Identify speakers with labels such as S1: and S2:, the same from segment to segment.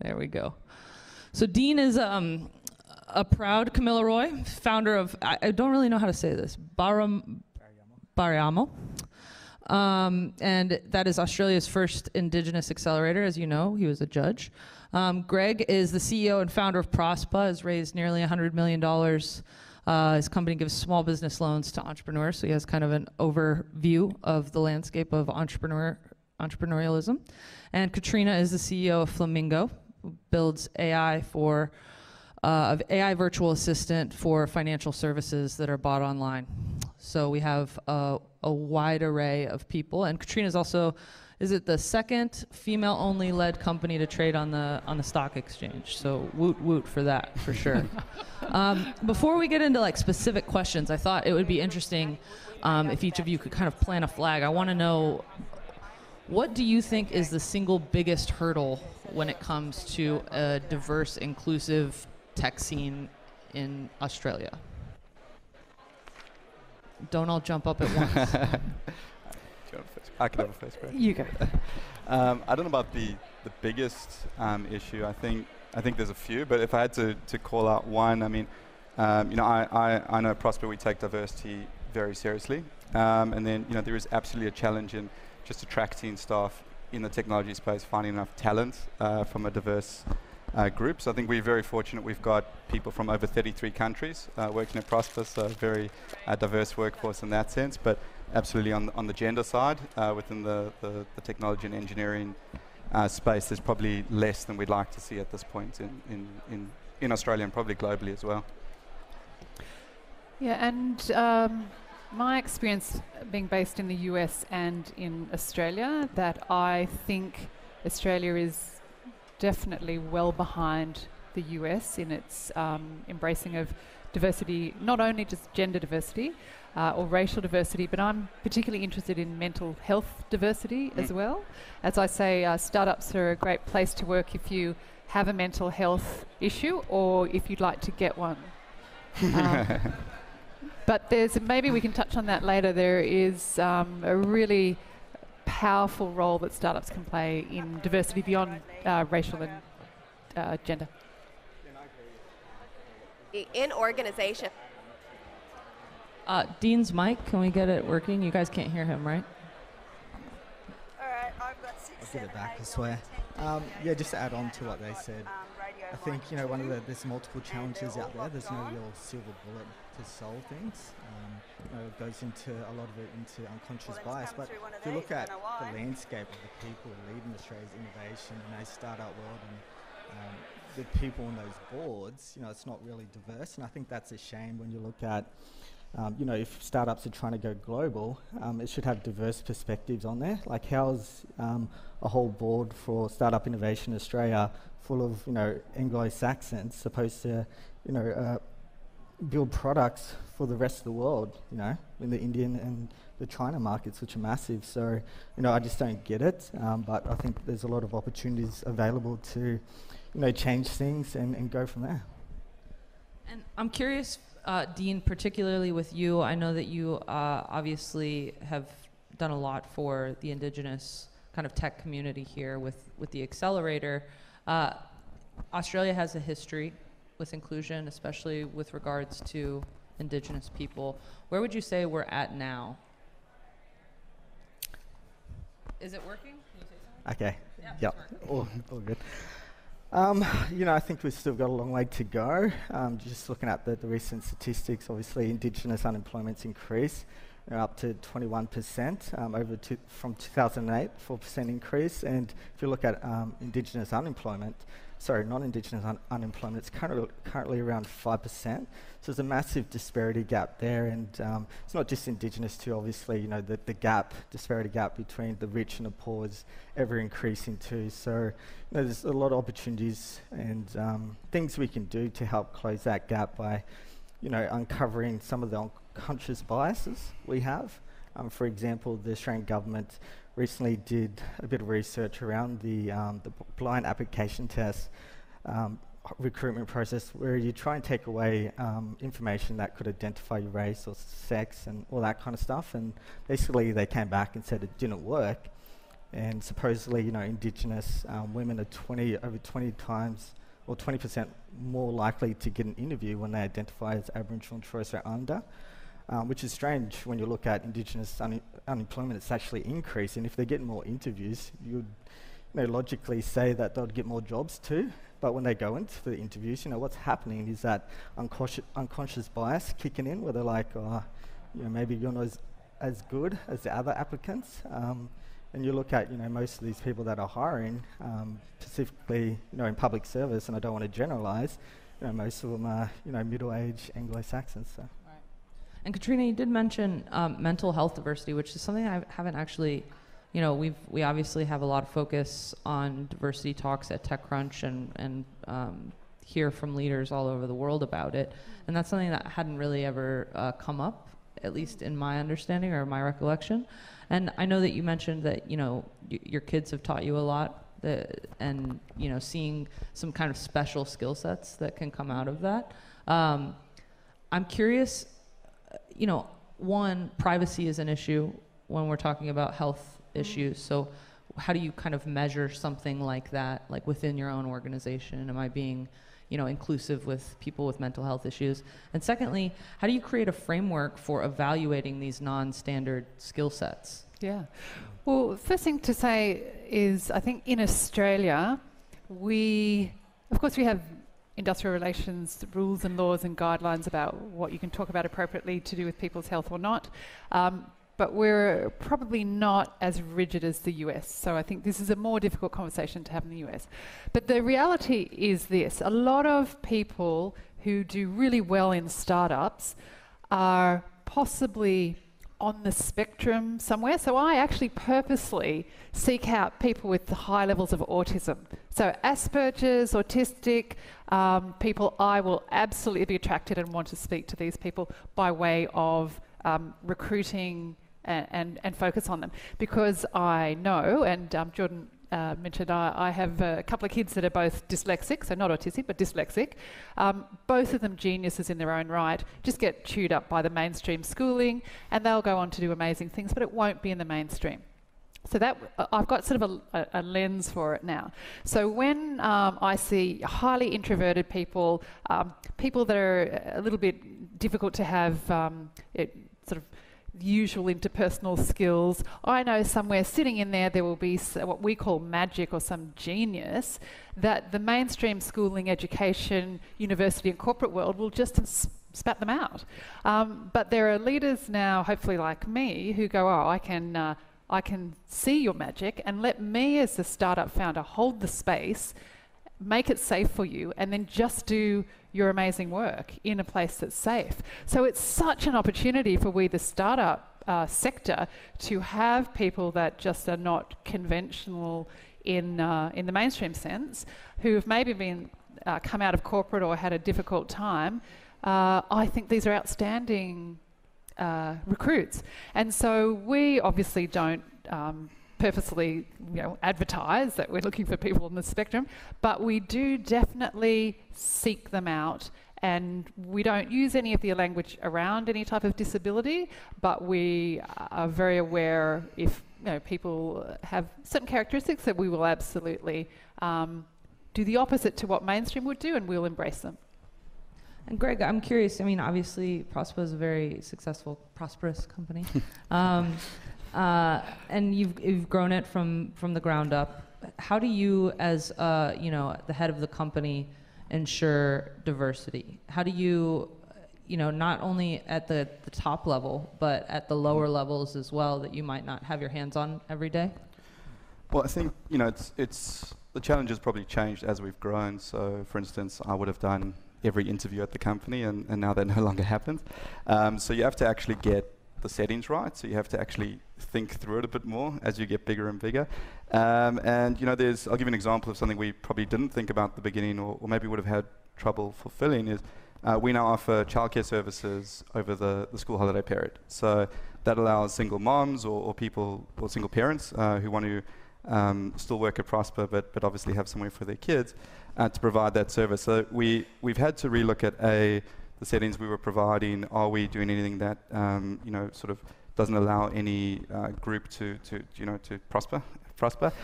S1: There we go. So Dean is a proud Kamilaroi, founder of, I don't really know how to say this, Barayamal. And that is Australia's first Indigenous accelerator, as you know. He was a judge. Greg is the CEO and founder of Prospa, has raised nearly $100 million. His company gives small business loans to entrepreneurs, so he has kind of an overview of the landscape of entrepreneurialism. And Catriona is the CEO of Flamingo, who builds AI for AI virtual assistant for financial services that are bought online. So we have a wide array of people, and Catriona is also, is it the second female-only led company to trade on the stock exchange? So woot woot for that, for sure. Before we get into like specific questions, I thought it would be interesting if each of you could kind of plant a flag. I want to know, what do you think is the single biggest hurdle when it comes to a diverse, inclusive tech scene in Australia? Don't all jump up at once.
S2: I can have a first break.
S1: You go.
S2: I don't know about the biggest issue. I think there's a few, but if I had to call out one, I mean, I know at Prospa we take diversity very seriously, and then there is absolutely a challenge in just attracting staff in the technology space, finding enough talent from a diverse group. So I think we're very fortunate. We've got people from over 33 countries working at Prospa, so a very diverse workforce in that sense. But absolutely on the gender side, within the technology and engineering space, there's probably less than we'd like to see at this point in Australia and probably globally as well.
S3: Yeah, and my experience being based in the US and in Australia, that I think Australia is definitely well behind the US in its embracing of diversity, not only just gender diversity or racial diversity, but I'm particularly interested in mental health diversity as well. As I say, startups are a great place to work if you have a mental health issue or if you'd like to get one. But maybe we can touch on that later. There is a really powerful role that startups can play in diversity beyond racial and gender.
S4: In organization.
S1: Dean's mic, can we get it working? You guys can't hear him, right?
S5: All right, I've got 6,
S6: I'll
S5: 7,
S6: get it back,
S5: 8,
S6: I swear.
S5: 10.
S6: Yeah, just to add on to what they said, I think there's multiple challenges out there. There's no real silver bullet to solve things. It goes into a lot of it into unconscious bias. But if you look at the landscape of the people leading Australia's innovation in a startup world and the people on those boards, it's not really diverse. And I think that's a shame when you look at, if startups are trying to go global, it should have diverse perspectives on there. Like how's a whole board for Startup Innovation Australia full of, Anglo-Saxons supposed to, build products for the rest of the world, in the Indian and the China markets, which are massive. So, I just don't get it. But I think there's a lot of opportunities available to, change things and go from there.
S1: And I'm curious, Dean, particularly with you, I know that you obviously have done a lot for the Indigenous kind of tech community here with the accelerator. Australia has a history with inclusion, especially with regards to Indigenous people. Where would you say we're at now? Is it working? Can you say something?
S6: Okay.
S1: Yeah,
S6: Yep. All good. I think we've still got a long way to go. Just looking at the recent statistics, obviously Indigenous unemployment's increased, up to 21% from 2008, 4% increase. And if you look at Indigenous unemployment, non-Indigenous unemployment, it's currently around 5%. So there's a massive disparity gap there, and it's not just Indigenous too. Obviously, the disparity gap between the rich and the poor is ever increasing too. So there's a lot of opportunities and things we can do to help close that gap by, uncovering some of the unconscious biases we have. For example, the Australian government recently did a bit of research around the blind application test recruitment process, where you try and take away information that could identify your race or sex and all that kind of stuff. And basically they came back and said it didn't work. And supposedly, Indigenous women are over 20 times or 20% more likely to get an interview when they identify as Aboriginal and Torres Strait Islander, which is strange when you look at Indigenous unemployment. It's actually increasing. If they're getting more interviews, you'd logically say that they'll get more jobs too. But when they go into the interviews, what's happening is that unconscious bias kicking in, where they're like, maybe you're not as good as the other applicants. And you look at, most of these people that are hiring, specifically, in public service, and I don't want to generalise, most of them are, middle-aged Anglo-Saxons. So.
S1: Right. And Catriona, you did mention mental health diversity, which is something I haven't actually, we obviously have a lot of focus on diversity talks at TechCrunch and hear from leaders all over the world about it. And that's something that hadn't really ever come up, at least in my understanding or my recollection. And I know that you mentioned that, your kids have taught you a lot, and, seeing some kind of special skill sets that can come out of that. I'm curious, one, privacy is an issue when we're talking about health issues. So how do you kind of measure something like that, like within your own organization? Am I being, inclusive with people with mental health issues? And secondly, how do you create a framework for evaluating these non-standard skill sets?
S3: Yeah. Well, first thing to say is, I think in Australia, we have industrial relations rules and laws and guidelines about what you can talk about appropriately to do with people's health or not. But we're probably not as rigid as the US. So I think this is a more difficult conversation to have in the US. But the reality is this: a lot of people who do really well in startups are possibly on the spectrum somewhere. So I actually purposely seek out people with high levels of autism. So Asperger's, autistic people, I will absolutely be attracted and want to speak to these people by way of recruiting and focus on them. Because I know, and Jordan mentioned, I have a couple of kids that are both dyslexic, so not autistic, but dyslexic. Both of them geniuses in their own right, just get chewed up by the mainstream schooling, and they'll go on to do amazing things, but it won't be in the mainstream. So that I've got sort of a lens for it now. So when I see highly introverted people, people that are a little bit difficult to have sort of usual interpersonal skills, I know somewhere sitting in there will be what we call magic or some genius that the mainstream schooling, education, university and corporate world will just spat them out. But there are leaders now, hopefully like me, who go, I can see your magic, and let me as the startup founder hold the space, make it safe for you, and then just do your amazing work in a place that's safe. So it's such an opportunity for we, the startup sector, to have people that just are not conventional in the mainstream sense, who have maybe been come out of corporate or had a difficult time. I think these are outstanding recruits. And so we obviously don't purposely advertise that we're looking for people on the spectrum, but we do definitely seek them out, and we don't use any of the language around any type of disability, but we are very aware if people have certain characteristics that we will absolutely do the opposite to what mainstream would do, and we'll embrace them.
S1: And Greg, I'm curious, obviously Prospa is a very successful, prosperous company. And you've grown it from the ground up. How do you, as the head of the company, ensure diversity? How do you, not only at the top level, but at the lower levels as well, that you might not have your hands on every day?
S2: Well, I think it's the challenge has probably changed as we've grown. So, for instance, I would have done every interview at the company, and now that no longer happens. So you have to actually get the settings right. So you have to actually think through it a bit more as you get bigger and bigger. And I'll give you an example of something we probably didn't think about at the beginning, or maybe would have had trouble fulfilling, is we now offer childcare services over the school holiday period. So that allows single moms or people, or single parents who want to still work at Prospa, but obviously have somewhere for their kids to provide that service. So we've had to relook at the settings we were providing. Are we doing anything that sort of doesn't allow any group to prosper. But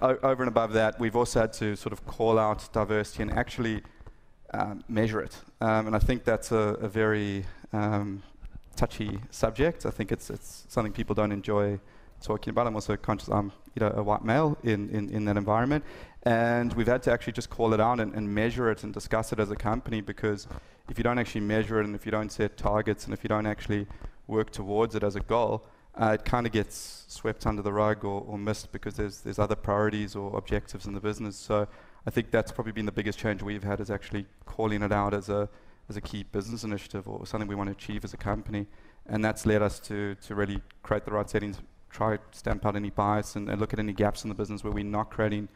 S2: over and above that, we've also had to sort of call out diversity and actually measure it. And I think that's a very touchy subject. I think it's something people don't enjoy talking about. I'm also conscious I'm a white male in that environment. And we've had to actually just call it out and measure it and discuss it as a company, because if you don't actually measure it and if you don't set targets and if you don't actually work towards it as a goal, it kind of gets swept under the rug or missed because there's other priorities or objectives in the business. So I think that's probably been the biggest change we've had, is actually calling it out as a key business initiative or something we want to achieve as a company. And that's led us to really create the right settings, try to stamp out any bias and look at any gaps in the business where we're not creating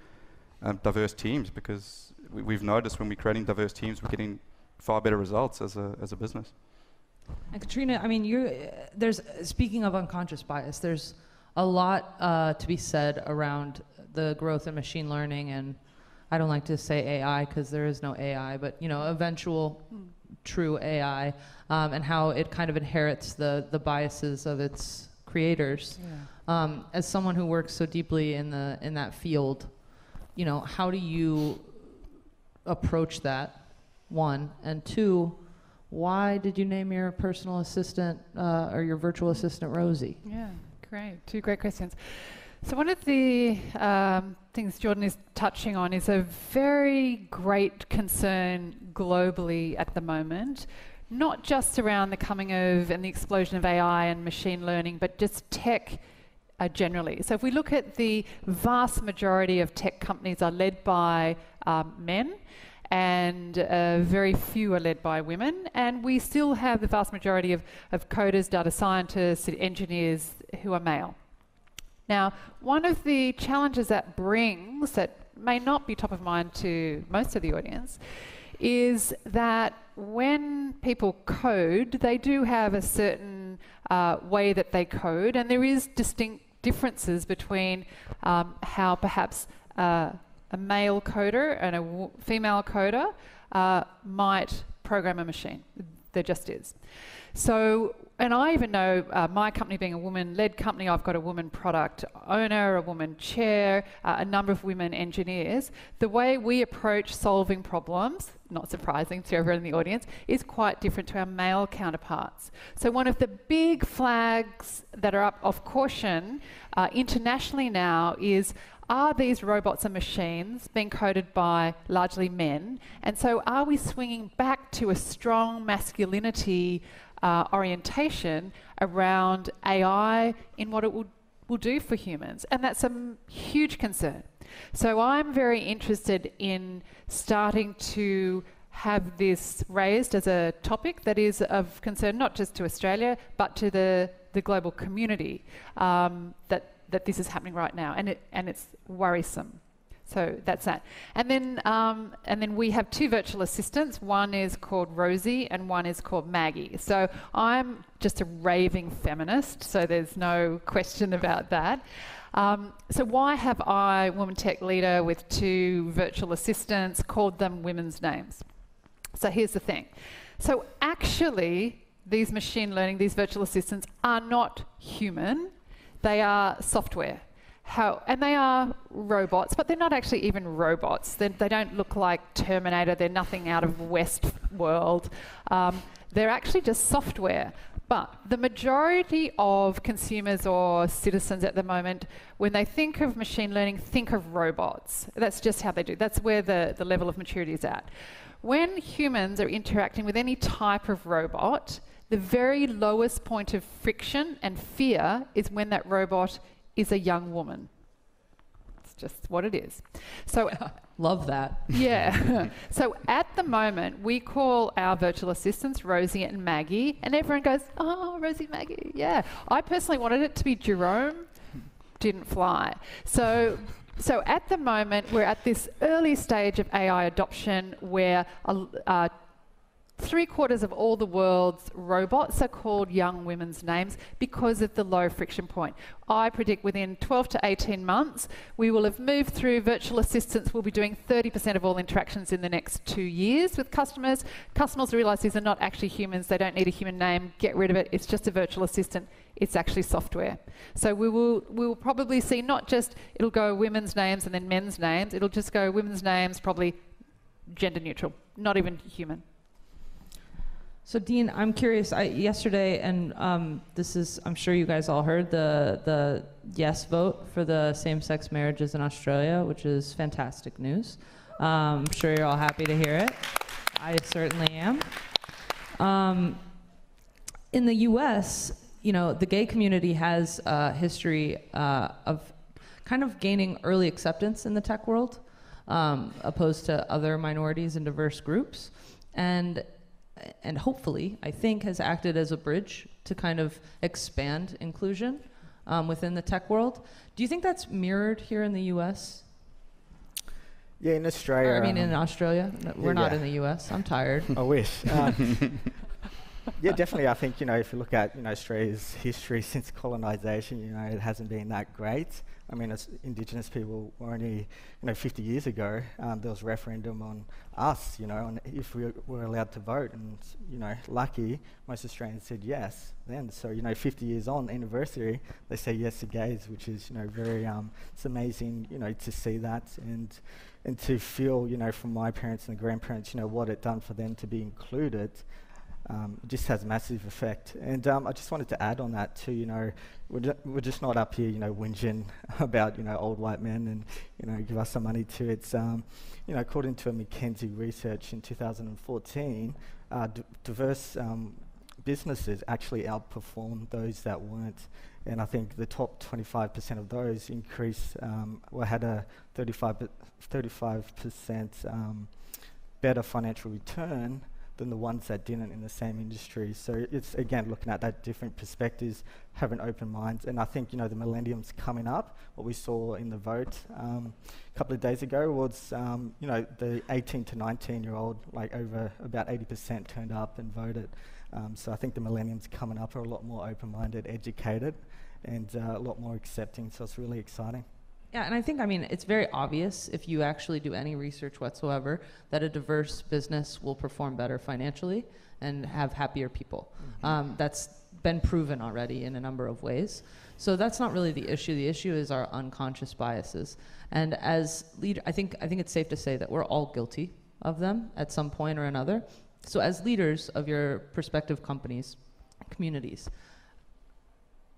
S2: diverse teams, because we've noticed when we're creating diverse teams, we're getting far better results as a business.
S1: And Catriona, I mean, speaking of unconscious bias, there's a lot to be said around the growth in machine learning, and I don't like to say AI because there is no AI, but eventual true AI, and how it kind of inherits the biases of its creators. Yeah. As someone who works so deeply in that field, how do you approach that? One, and two, why did you name your personal assistant or your virtual assistant Rosie?
S3: Yeah, great. Two great questions. So one of the things Jordan is touching on is a very great concern globally at the moment, not just around the coming of and the explosion of AI and machine learning, but just tech generally. So if we look at the vast majority of tech companies are led by men, and very few are led by women, and we still have the vast majority of coders, data scientists, engineers who are male. Now, one of the challenges that brings, that may not be top of mind to most of the audience, is that when people code, they do have a certain way that they code, and there is distinct differences between how perhaps a male coder and a female coder might program a machine. There just is. So, and I even know my company being a woman-led company, I've got a woman product owner, a woman chair, a number of women engineers. The way we approach solving problems, not surprising to everyone in the audience, is quite different to our male counterparts. So one of the big flags that are up of caution internationally now is, are these robots and machines being coded by largely men? And so are we swinging back to a strong masculinity orientation around AI in what it will do for humans? And that's a huge concern. So I'm very interested in starting to have this raised as a topic that is of concern not just to Australia, but to the global community, that this is happening right now, and it's worrisome. So that's that. And then we have two virtual assistants. One is called Rosie and one is called Maggie. So I'm just a raving feminist, so there's no question about that. So why have I, woman tech leader with two virtual assistants, called them women's names? So here's the thing. So actually, these machine learning, these virtual assistants are not human. They are software. And they are robots, but they're not actually even robots. They don't look like Terminator. They're nothing out of Westworld. They're actually just software. But the majority of consumers or citizens at the moment, when they think of machine learning, think of robots. That's just how they do. That's where the level of maturity is at. When humans are interacting with any type of robot, the very lowest point of friction and fear is when that robot is a young woman. It's just what it is. So,
S1: love that.
S3: Yeah. So at the moment, we call our virtual assistants Rosie and Maggie, and everyone goes, "Oh, Rosie, Maggie." Yeah. I personally wanted it to be Jerome. Didn't fly. So at the moment, we're at this early stage of AI adoption where 3/4 of all the world's robots are called young women's names because of the low friction point. I predict within 12 to 18 months, we will have moved through virtual assistants. We'll be doing 30% of all interactions in the next 2 years with customers. Customers realise these are not actually humans. They don't need a human name. Get rid of it. It's just a virtual assistant. It's actually software. So we will probably see not just, it'll go women's names and then men's names. It'll just go women's names, probably gender neutral, not even human.
S1: So Dean, I'm curious, yesterday, and this is, I'm sure you guys all heard, the yes vote for the same-sex marriages in Australia, which is fantastic news. I'm sure you're all happy to hear it. I certainly am. In the US, you know, the gay community has a history of kind of gaining early acceptance in the tech world, opposed to other minorities and diverse groups. And hopefully, I think, has acted as a bridge to kind of expand inclusion within the tech world. Do you think that's mirrored here in the US?
S6: Yeah, in Australia.
S1: Or, I mean, in Australia. We're not in the US. I'm tired.
S6: I wish. Yeah, definitely. I think, you know, if you look at, you know, Australia's history since colonisation, you know, it hasn't been that great. I mean, as Indigenous people were only, you know, 50 years ago, there was a referendum on us, you know, on if we were allowed to vote. And, you know, lucky, most Australians said yes then. So, you know, 50 years on, anniversary, they say yes to gays, which is, you know, very, it's amazing, you know, to see that and to feel, you know, from my parents and the grandparents, you know, what it done for them to be included. It just has a massive effect. And I just wanted to add on that too, you know, we're just not up here, you know, whinging about, you know, old white men and, you know, give us some money too. It's, you know, according to a McKinsey research in 2014, diverse businesses actually outperformed those that weren't. And I think the top 25% of those increased, had a 35% better financial return than the ones that didn't in the same industry. So it's, again, looking at that different perspectives, having open minds. And I think, you know, the millennium's coming up. What we saw in the vote a couple of days ago was, you know, the 18 to 19-year-old, like over about 80% turned up and voted. So I think the millennium's coming up are a lot more open-minded, educated, and a lot more accepting. So it's really exciting.
S1: Yeah, and I think, I mean, it's very obvious if you actually do any research whatsoever that a diverse business will perform better financially and have happier people. Mm-hmm. That's been proven already in a number of ways. So that's not really the issue. The issue is our unconscious biases. And as leader, I think it's safe to say that we're all guilty of them at some point or another. So as leaders of your prospective companies, communities,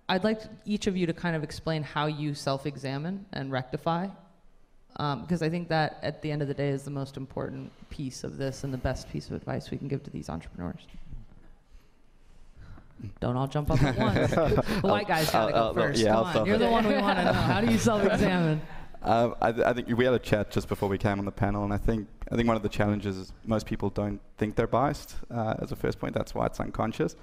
S1: I'd like each of you to kind of explain how you self-examine and rectify, because I think that at the end of the day is the most important piece of this and the best piece of advice we can give to these entrepreneurs. Don't all jump up at once. The white guy's got to go first.
S2: Yeah,
S1: Come on, you're the one we want to know. How do you self-examine?
S2: I think we had a chat just before we came on the panel, and I think one of the challenges is most people don't think they're biased as a first point. That's why it's unconscious.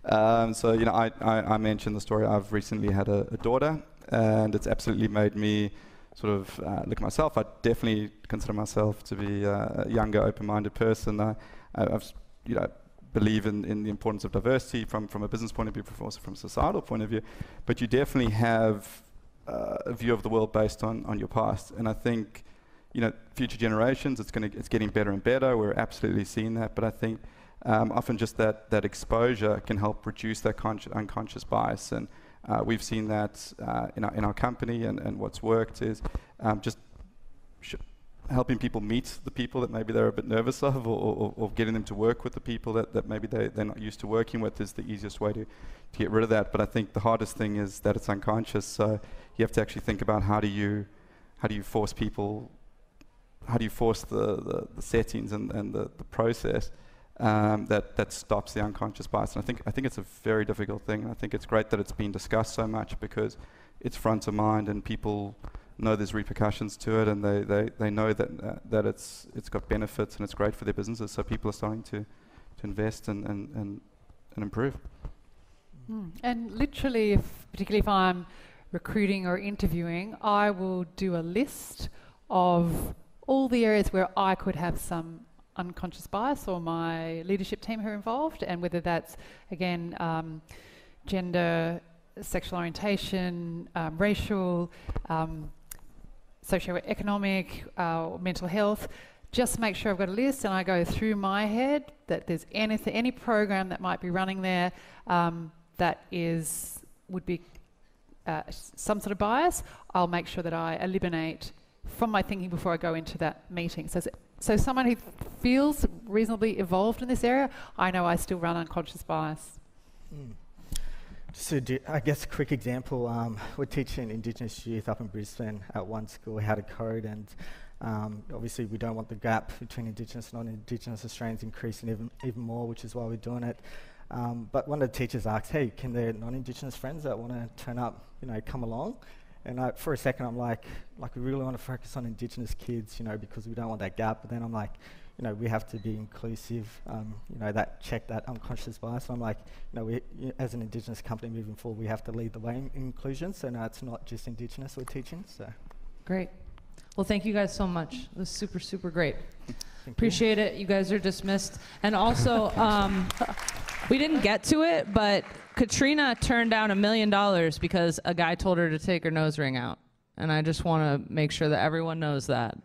S2: So, you know, I mentioned the story. I've recently had a daughter, and it's absolutely made me sort of look at myself. I definitely consider myself to be a younger, open-minded person. I've, you know, believe in the importance of diversity from a business point of view, but also from a societal point of view. But you definitely have a view of the world based on your past. And I think, you know, future generations, it's getting better and better. We're absolutely seeing that. But I think often just that exposure can help reduce that unconscious bias. And we've seen that in our company, and what's worked is just helping people meet the people that maybe they're a bit nervous of, or getting them to work with the people that maybe they're not used to working with is the easiest way to get rid of that. But I think the hardest thing is that it's unconscious. So you have to actually think about how do you force people, how do you force the settings and the process that stops the unconscious bias. And I think it's a very difficult thing. And I think it's great that it's been discussed so much because it's front of mind and people know there's repercussions to it, and they know that it's got benefits and it's great for their businesses. So people are starting to invest and improve.
S3: And literally, particularly if I'm recruiting or interviewing, I will do a list of all the areas where I could have some unconscious bias, or my leadership team who are involved, and whether that's, again, gender, sexual orientation, racial, socioeconomic, mental health. Just make sure I've got a list, and I go through my head that there's any program that might be running there that would be some sort of bias. I'll make sure that I eliminate from my thinking before I go into that meeting. So someone who feels reasonably evolved in this area, I know I still run unconscious bias.
S6: So I guess a quick example, we're teaching Indigenous youth up in Brisbane at one school how to code, and obviously we don't want the gap between Indigenous and non-Indigenous Australians increasing even more, which is why we're doing it. But one of the teachers asked, hey, can their non-Indigenous friends that want to turn up, come along? And for a second I'm like we really want to focus on Indigenous kids, because we don't want that gap. But then I'm like, we have to be inclusive, check that unconscious bias. And I'm like, we, as an Indigenous company moving forward, we have to lead the way in inclusion. So no, it's not just Indigenous we're teaching. So
S1: Great. Well, thank you guys so much. It was super, super great. Appreciate it. You guys are dismissed. And also, we didn't get to it, but Catriona turned down $1 million because a guy told her to take her nose ring out. And I just want to make sure that everyone knows that.